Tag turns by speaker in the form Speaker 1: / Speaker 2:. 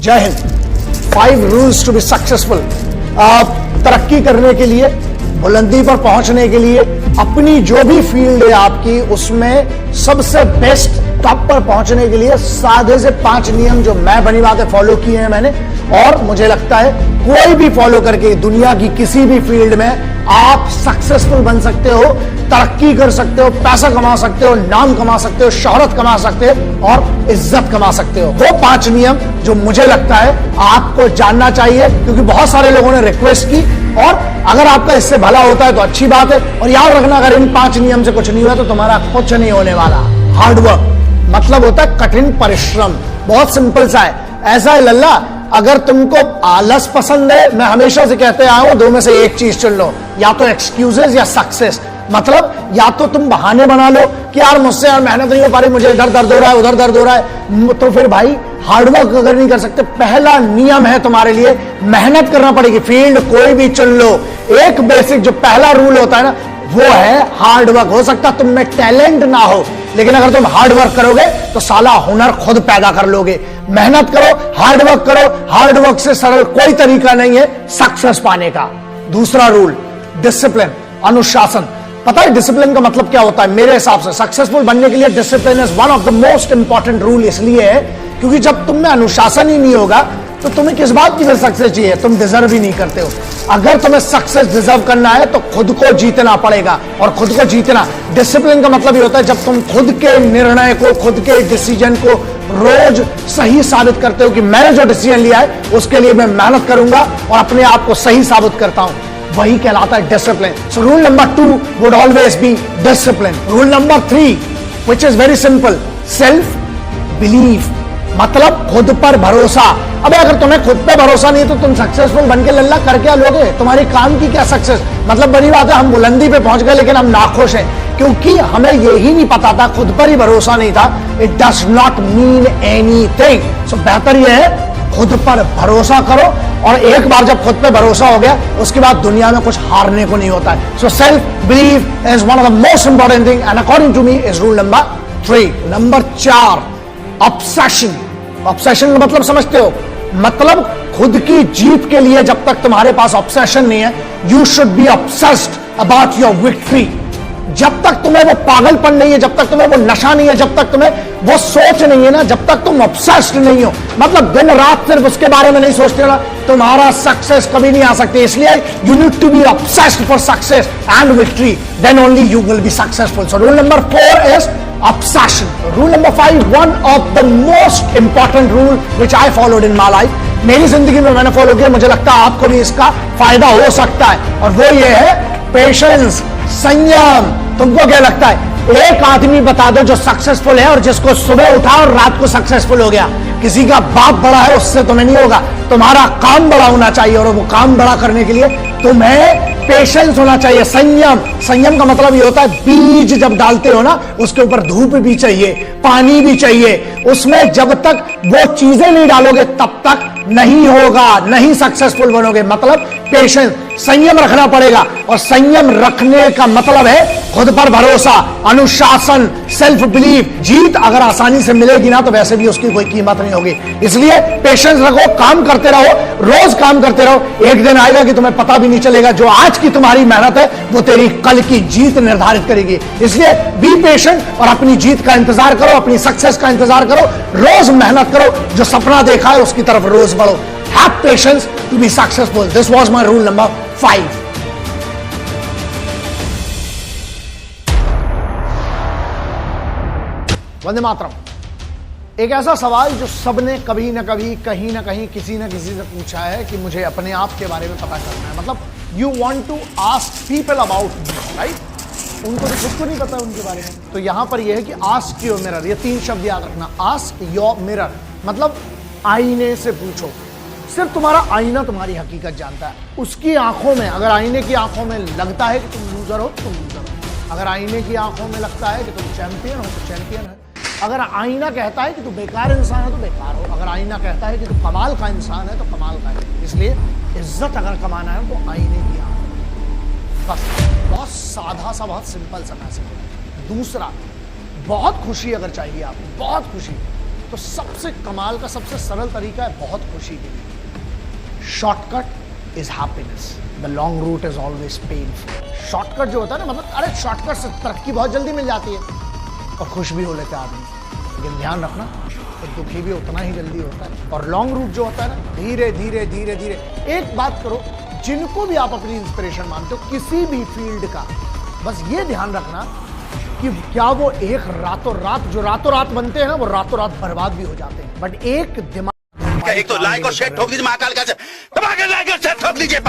Speaker 1: जय हिंद। 5 rules to be successful. तरक्की करने के लिए, बुलंदी पर पहुंचने के लिए, अपनी जो भी फील्ड है आपकी उसमें सबसे बेस्ट टॉप पर पहुंचने के लिए साधे से 5 नियम जो मैं बनी बातें फॉलो किए हैं मैंने, और मुझे लगता है कोई भी फॉलो करके दुनिया की किसी भी फील्ड में आप सक्सेसफुल बन सकते हो, तरक्की कर सकते हो, पैसा कमा सकते हो, नाम कमा सकते हो, शोहरत कमा सकते हो और इज्जत कमा सकते हो। वो 5 नियम जो मुझे लगता है आपको जानना चाहिए, क्योंकि बहुत सारे लोगों ने रिक्वेस्ट की, और अगर आपका इससे भला होता है तो अच्छी बात है। और याद रखना, अगर इन 5 नियम से कुछ नहीं हुआ तो तुम्हारा कुछ नहीं होने वाला। हार्डवर्क मतलब होता है कठिन परिश्रम। बहुत सिंपल सा है, ऐसा है लल्ला, अगर तुमको आलस पसंद है, मैं हमेशा से कहते आया हूं, 2 में से एक चीज चुन लो, या तो एक्सक्यूजेस या सक्सेस। मतलब या तो तुम बहाने बना लो कि यार मुझसे यार मेहनत नहीं हो पा रही, मुझे इधर दर्द हो रहा है, उधर दर्द हो रहा है, तो फिर भाई हार्डवर्क अगर नहीं कर सकते, पहला नियम है तुम्हारे लिए मेहनत करना पड़ेगी। फील्ड कोई भी चुन लो, एक बेसिक जो पहला रूल होता है ना, वो है हार्डवर्क। हो सकता तुम में टैलेंट ना हो, लेकिन अगर तुम हार्डवर्क करोगे तो साला हुनर खुद पैदा कर लोगे। मेहनत करो, हार्डवर्क करो, हार्डवर्क से सरल कोई तरीका नहीं है सक्सेस पाने का। दूसरा रूल, डिसिप्लिन, अनुशासन। पता है डिसिप्लिन का मतलब क्या होता है? मेरे हिसाब से सक्सेसफुल बनने के लिए discipline is one of the most important rule. इसलिए है क्योंकि जब तुम में अनुशासन ही नहीं होगा तो तुम्हें किस बात की फिर सक्सेस चाहिए? तुम डिजर्व ही नहीं करते हो। अगर तुम्हें सक्सेस डिजर्व करना है तो खुद को जीतना पड़ेगा, और खुद को जीतना, डिसिप्लिन का मतलब ये होता है जब तुम खुद के निर्णय को, खुद के डिसीजन को रोज सही साबित करते हो कि मैंने जो डिसीजन लिया है उसके लिए मैं मेहनत करूंगा और अपने आप को सही साबित करता हूं, वही कहलाता है discipline. So rule number 2 would always be discipline. Rule number 3 which is very simple, self believe, मतलब खुद पर भरोसा। अबे अगर तुम्हें खुद पे भरोसा नहीं है तो तुम सक्सेसफुल बन के लल्ला कर क्या लोगे? तुम्हारी काम की क्या सक्सेस? मतलब बड़ी बात है, हम बुलंदी पे पहुंच गए लेकिन हम नाखुश हैं क्योंकि हमें यही नहीं पता था, खुद पर ही भरोसा नहीं था। It does not mean anything. So बेहतर यह है खुद पर भरोसा करो, और एक बार जब खुद पे भरोसा हो गया उसके बाद दुनिया में कुछ हारने को नहीं होता है। So self believe is one of the most important thing and according to me is rule number 3। Number 4, obsession. Obsession का मतलब समझते हो? मतलब खुद की जीत के लिए जब तक तुम्हारे पास ऑब्सेशन नहीं है, you should be obsessed about your victory. जब तक तुम्हें वो पागलपन नहीं है, जब तक तुम्हें वो नशा नहीं है, जब तक तुम्हें वो सोच नहीं है ना, जब तक तुम ऑब्सेस्ड नहीं हो, मतलब दिन रात सिर्फ उसके बारे में नहीं सोचते हो ना, तुम्हारा सक्सेस कभी नहीं आ सकती। इसलिए you need to be obsessed for success and victory, then only you will be successful. So rule number 4 is obsession. Rule number 5, one of the most important rule which I followed in my life. मेरी जिंदगी में मैंने follow किया, मुझे लगता है आपको भी इसका फायदा हो सकता है, और वो ये है पेशेंस, संयम। तुमको क्या लगता है? एक आदमी बता दो जो सक्सेसफुल है और जिसको सुबह उठा और रात को सक्सेसफुल हो गया। किसी का बाप बड़ा है उससे तुम्हें नहीं होगा, तुम्हारा काम बड़ा होना चाहिए, और वो काम बड़ा करने के लिए तुम्हें पेशेंस होना चाहिए, संयम। संयम का मतलब ये होता है बीज जब डालते हो ना, उसके ऊपर धूप भी चाहिए, पानी भी चाहिए, उसमें जब तक वो चीजें नहीं डालोगे तब तक नहीं होगा, नहीं सक्सेसफुल बनोगे। मतलब पेशेंस, संयम रखना पड़ेगा, और संयम रखने का मतलब है खुद पर भरोसा, अनुशासन, सेल्फ बिलीव। जीत अगर आसानी से मिलेगी ना तो वैसे भी उसकी कोई कीमत नहीं होगी। इसलिए पेशेंस रखो, काम करते रहो, रोज काम करते रहो। एक दिन आएगा कि तुम्हें पता भी नहीं चलेगा, जो आज की तुम्हारी मेहनत है वो तेरी कल की जीत निर्धारित करेगी। इसलिए बी पेशेंट और अपनी जीत का इंतजार करो, अपनी सक्सेस का इंतजार करो, रोज मेहनत करो, जो सपना देखा है उसकी तरफ रोज बढ़ो। Have patience to be successful. This was my rule number 5. Vande Mataram. एक ऐसा सवाल जो सबने कभी ना कभी, कहीं ना कहीं, किसी ना किसी से पूछा है कि मुझे अपने आप के बारे में पता करना है। मतलब you want to ask people about me, right? उनको तो खुद को नहीं पता उनके बारे में। तो यहां पर यह है कि ask your mirror, ये 3 शब्द याद रखना। ask your mirror मतलब आईने से पूछो। सिर्फ तुम्हारा आईना तुम्हारी हकीकत जानता है। उसकी आंखों में, अगर आईने की आंखों में लगता है कि तुम लूजर हो तो तुम लूजर हो। अगर आईने की आंखों में लगता है कि तुम चैंपियन हो तो चैंपियन है। अगर आईना कहता है कि तू बेकार इंसान है तो बेकार हो। अगर आईना कहता है कि तू कमाल का इंसान है तो कमाल का है। इसलिए इज्जत अगर कमाना है तो आईने की आंखों, बस। बहुत साधा सा, बहुत सिंपल सा मैसेज। दूसरा, बहुत खुशी अगर चाहिए आपको, बहुत खुशी, तो सबसे कमाल का, सबसे सरल तरीका है बहुत खुशी के लिए। Shortcut is happiness, the long route is always painful. Shortcut जो होता है ना, मतलब अरे शॉर्टकट से तरक्की बहुत जल्दी मिल जाती है और खुश भी हो लेते आदमी, लेकिन ध्यान रखना तो दुखी भी उतना ही जल्दी होता है। और लॉन्ग रूट जो होता है ना, धीरे धीरे धीरे धीरे। एक बात करो, जिनको भी आप अपनी इंस्पिरेशन मानते हो किसी भी फील्ड का, बस ये ध्यान रखना कि क्या वो एक रातों रात, जो रातों रात बनते हैं ना, वो रातों रात बर्बाद भी हो जाते हैं। बट एक दिमाग,
Speaker 2: एक तो लाइक और शेयर ठोक दीजिए, महाकाल का दबा के लाइक और शेयर ठोक लीजिए।